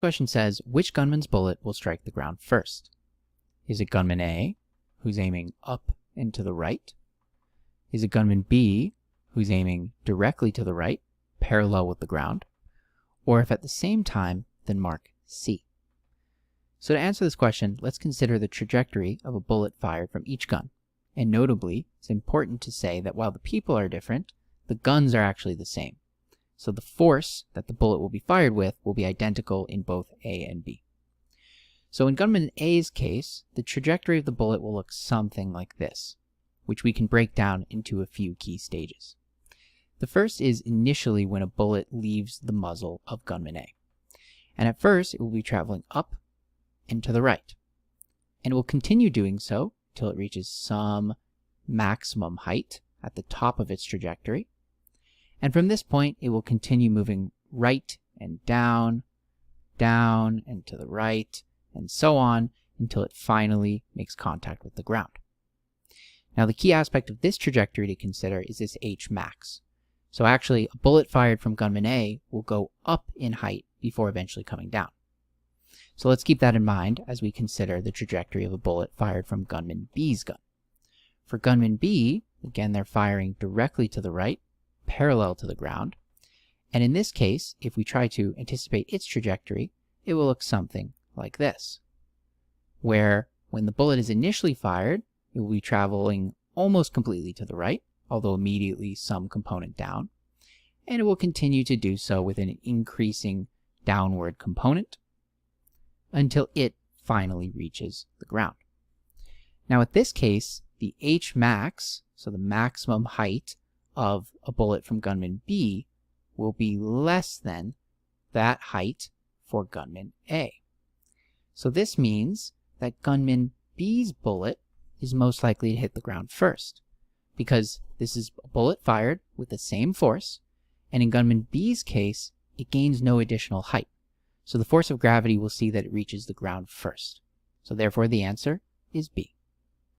Question says, which gunman's bullet will strike the ground first? Is it gunman A, who's aiming up and to the right? Is it gunman B, who's aiming directly to the right, parallel with the ground? Or if at the same time, then mark C. So to answer this question, let's consider the trajectory of a bullet fired from each gun. And notably, it's important to say that while the people are different, the guns are actually the same. So the force that the bullet will be fired with will be identical in both A and B. So in gunman A's case, the trajectory of the bullet will look something like this, which we can break down into a few key stages. The first is initially when a bullet leaves the muzzle of gunman A. And at first, it will be traveling up and to the right. And it will continue doing so till it reaches some maximum height at the top of its trajectory. And from this point, it will continue moving right and down, down and to the right, and so on until it finally makes contact with the ground. Now, the key aspect of this trajectory to consider is this H max. So actually, a bullet fired from gunman A will go up in height before eventually coming down. So let's keep that in mind as we consider the trajectory of a bullet fired from gunman B's gun. For gunman B, again, they're firing directly to the right, parallel to the ground. And in this case, if we try to anticipate its trajectory, it will look something like this, where when the bullet is initially fired, it will be traveling almost completely to the right, although immediately some component down, and it will continue to do so with an increasing downward component until it finally reaches the ground. Now, in this case, the H max, so the maximum height of a bullet from gunman B, will be less than that height for gunman A. So this means that gunman B's bullet is most likely to hit the ground first, because this is a bullet fired with the same force, and in gunman B's case, it gains no additional height. So the force of gravity will see that it reaches the ground first. So therefore the answer is B.